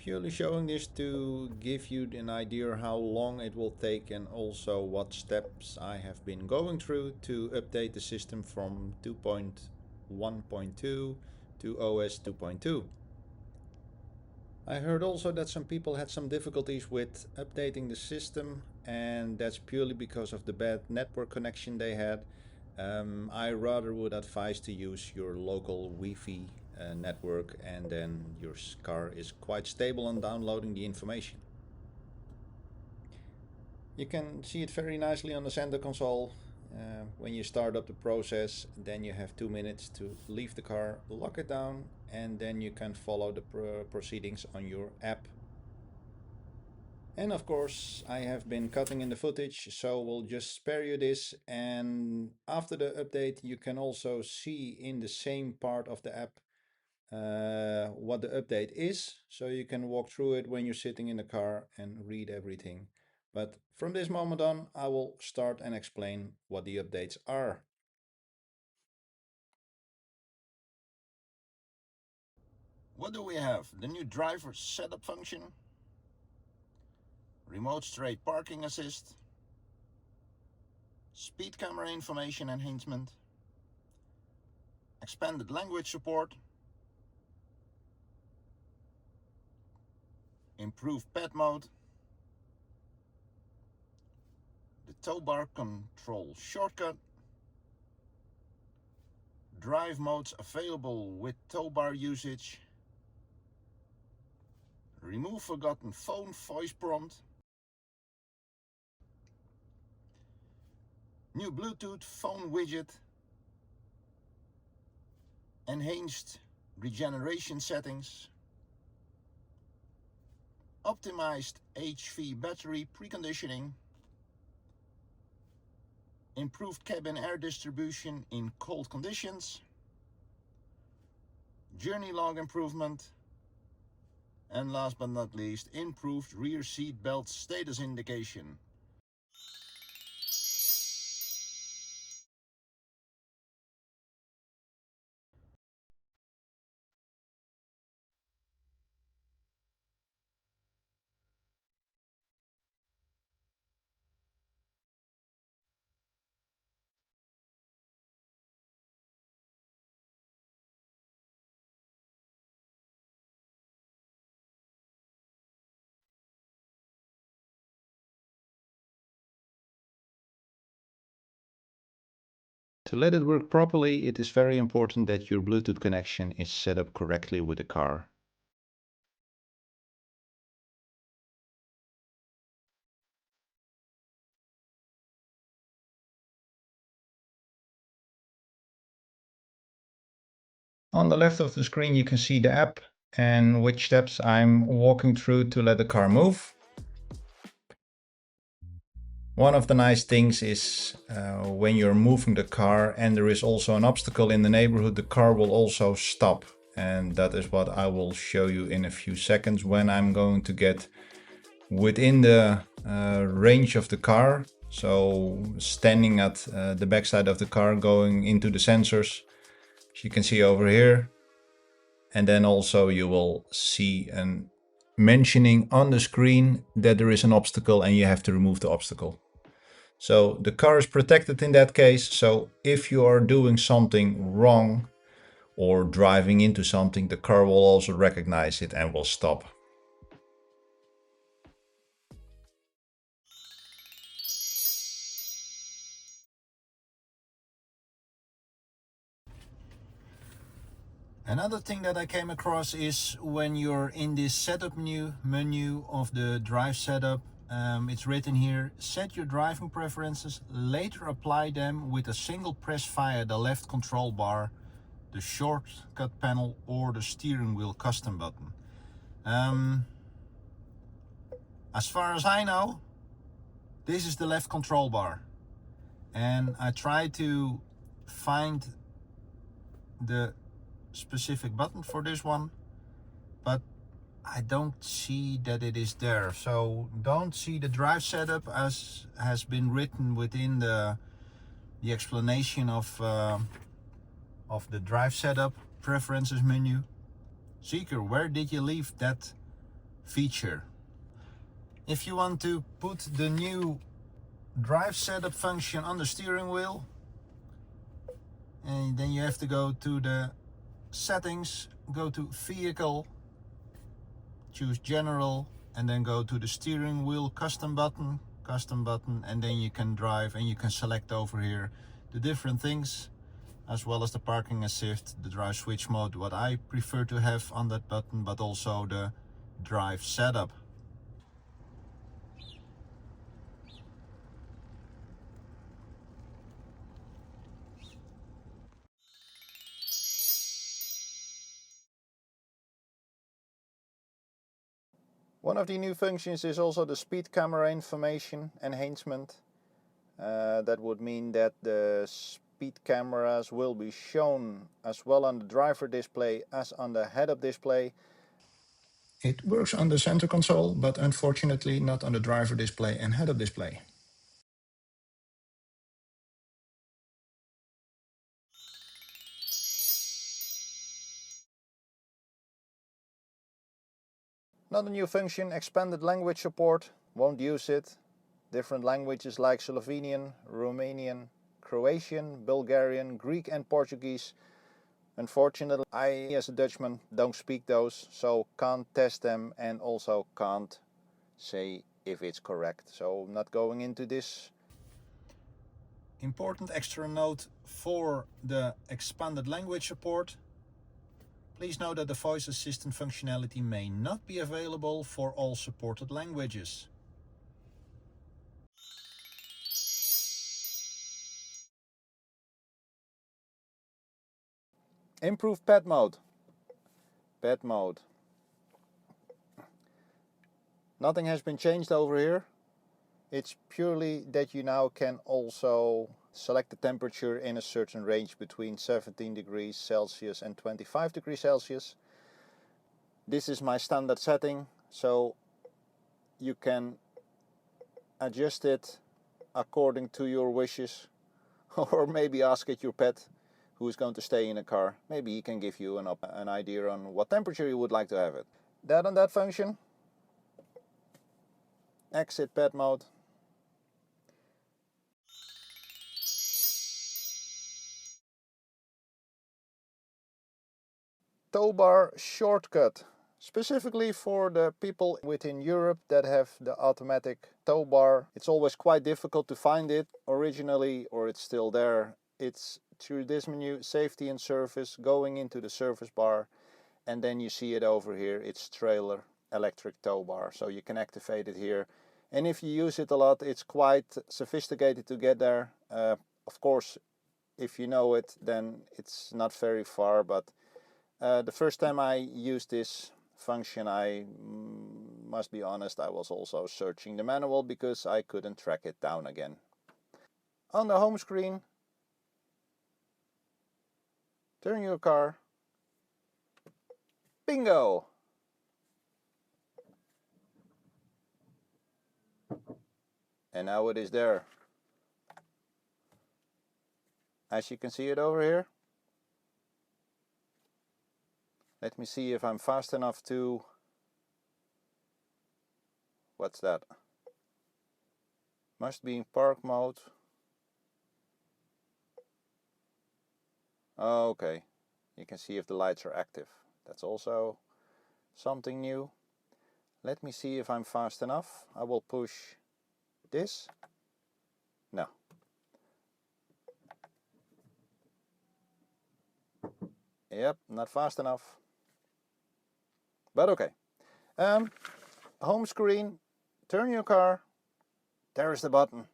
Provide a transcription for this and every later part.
Purely showing this to give you an idea how long it will take and also what steps I have been going through to update the system from 2.1.2 to OS 2.2. I heard also that some people had some difficulties with updating the system, and that's purely because of the bad network connection they had. I rather would advise to use your local Wi-Fi network, and then your car is quite stable on downloading the information. You can see it very nicely on the center console. When you start up the process, then you have 2 minutes to leave the car, lock it down, and then you can follow the proceedings on your app. And of course, I have been cutting in the footage, so we'll just spare you this. And after the update, you can also see in the same part of the app what the update is, so you can walk through it when you're sitting in the car and read everything. But from this moment on, I will start and explain what the updates are. What do we have? The new driver setup function, remote straight parking assist, speed camera information enhancement, expanded language support, improved pet mode, the tow bar control shortcut, drive modes available with tow bar usage, remove forgotten phone voice prompt, new Bluetooth phone widget, enhanced regeneration settings, optimized HV battery preconditioning, improved cabin air distribution in cold conditions, journey log improvement, and last but not least, improved rear seat belt status indication. To let it work properly, it is very important that your Bluetooth connection is set up correctly with the car. On the left of the screen you can see the app and which steps I'm walking through to let the car move. One of the nice things is when you're moving the car and there is also an obstacle in the neighborhood, the car will also stop. And that is what I will show you in a few seconds when I'm going to get within the range of the car. So standing at the backside of the car, going into the sensors, as you can see over here. And then also you will see an mentioning on the screen that there is an obstacle and you have to remove the obstacle. So the car is protected in that case. So if you are doing something wrong or driving into something, the car will also recognize it and will stop. Another thing that I came across is when you're in this setup menu of the drive setup, it's written here, set your driving preferences, later apply them with a single press via the left control bar, the shortcut panel or the steering wheel custom button. As far as I know, this is the left control bar. And I try to find the specific button for this one, but I don't see that it is there. So don't see the drive setup as has been written within the explanation of the drive setup preferences menu. ZEEKR, where did you leave that feature. If you want to put the new drive setup function on the steering wheel, and then you have to go to the settings, go to vehicle, choose general, and then go to the steering wheel custom button, and then you can drive and you can select over here the different things, as well as the parking assist, the drive switch mode, what I prefer to have on that button, but also the drive setup. One of the new functions is also the speed camera information enhancement. That would mean that the speed cameras will be shown as well on the driver display as on the head-up display. It works on the center console, but unfortunately not on the driver display and head-up display. Another new function, expanded language support. Won't use it. Different languages like Slovenian, Romanian, Croatian, Bulgarian, Greek and Portuguese. Unfortunately, I as a Dutchman don't speak those, so can't test them and also can't say if it's correct. So not going into this. Important extra note for the expanded language support. Please note that the voice assistant functionality may not be available for all supported languages. Improved pet mode. Pet mode. Nothing has been changed over here. It's purely that you now can also select the temperature in a certain range between 17 degrees Celsius and 25 degrees Celsius. This is my standard setting, so you can adjust it according to your wishes, or maybe ask it your pet who is going to stay in a car. Maybe he can give you an idea on what temperature you would like to have it. That on that function. Exit pet mode. Tow bar shortcut. Specifically for the people within Europe that have the automatic tow bar. It's always quite difficult to find it originally, or it's still there. It's through this menu, safety and service, going into the service bar, and then you see it over here. It's trailer electric tow bar, so you can activate it here. And if you use it a lot, it's quite sophisticated to get there. Of course, if you know it, then it's not very far, but the first time I used this function, I must be honest, I was also searching the manual because I couldn't track it down again. On the home screen, turn your car, bingo! And now it is there. As you can see it over here. Let me see if I'm fast enough to... What's that? Must be in park mode. Okay, you can see if the lights are active. That's also something new. Let me see if I'm fast enough. I will push this. No. Yep, not fast enough. But okay. Home screen, turn your car. There's the button.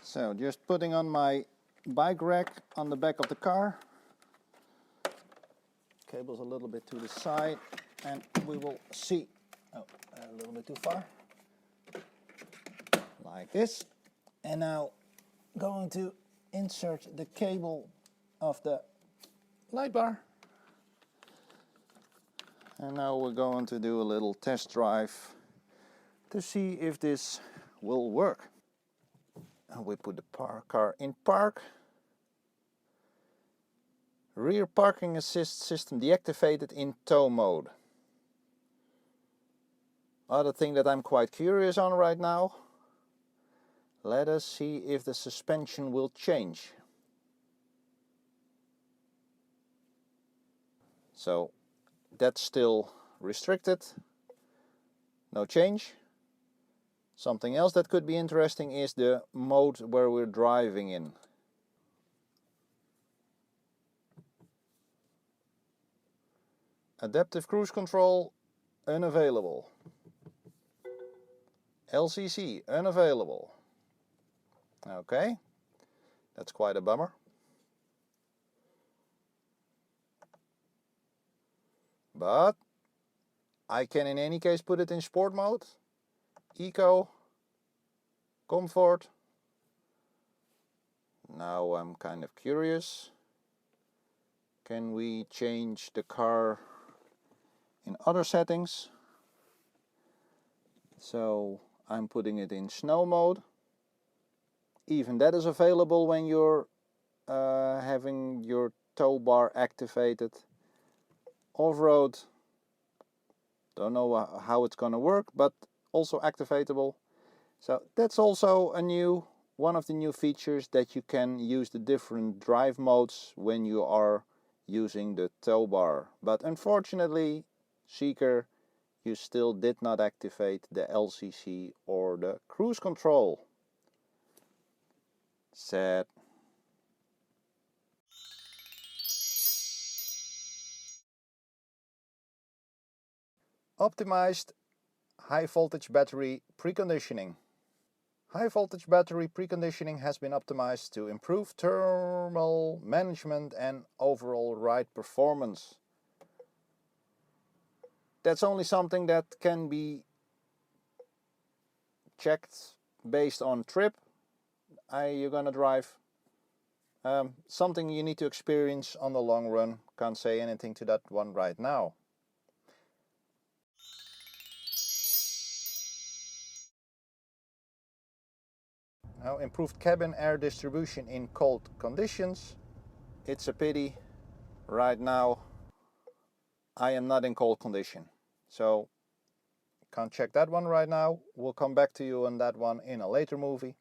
So just putting on my bike rack on the back of the car. Cable's a little bit to the side and we will see. Oh, a little bit too far. Like this. And now going to insert the cable of the light bar. And now we're going to do a little test drive to see if this will work. And we put the car in park. Rear parking assist system deactivated in tow mode. Other thing that I'm quite curious on right now. Let us see if the suspension will change. So that's still restricted. No change. Something else that could be interesting is the mode where we're driving in. Adaptive cruise control unavailable. LCC unavailable. Okay, that's quite a bummer. But I can in any case put it in sport mode, eco, comfort. Now I'm kind of curious. Can we change the car in other settings? So I'm putting it in snow mode. Even that is available when you're having your tow bar activated. Off-road, don't know how it's gonna work, but also activatable. So that's also one of the new features, that you can use the different drive modes when you are using the tow bar. But unfortunately, ZEEKR, you still did not activate the LCC or the cruise control. Sad. Optimized high voltage battery preconditioning. High voltage battery preconditioning has been optimized to improve thermal management and overall ride performance. That's only something that can be checked based on trip you're gonna drive. Something you need to experience on the long run. Can't say anything to that one right now. Now, improved cabin air distribution in cold conditions. It's a pity right now I am not in cold condition, so can't check that one right now. We'll come back to you on that one in a later movie.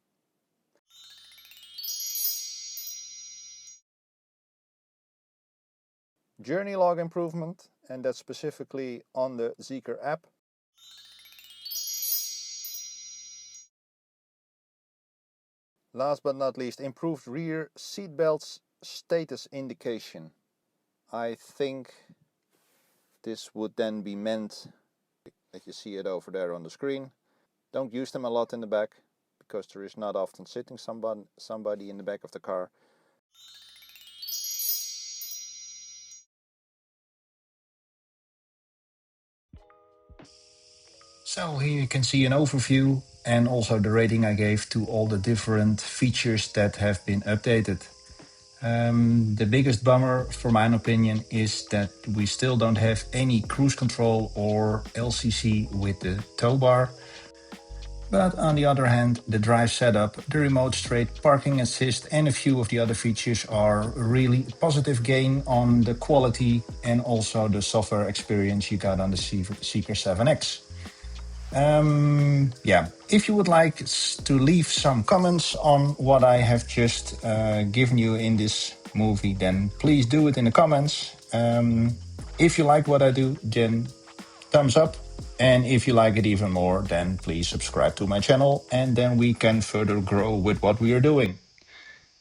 Journey log improvement, and that's specifically on the ZEEKR app. Last but not least, improved rear seatbelts status indication. I think this would then be meant that you see it over there on the screen. Don't use them a lot in the back, because there is not often sitting somebody in the back of the car. So here you can see an overview and also the rating I gave to all the different features that have been updated. The biggest bummer, for my opinion, is that we still don't have any cruise control or LCC with the tow bar. But on the other hand, the drive setup, the remote straight parking assist and a few of the other features are really positive gain on the quality and also the software experience you got on the ZEEKR 7X. If you would like to leave some comments on what I have just given you in this movie, then please do it in the comments. If you like what I do, then thumbs up. And if you like it even more, then please subscribe to my channel, and then we can further grow with what we are doing.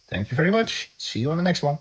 Thank you very much. See you on the next one.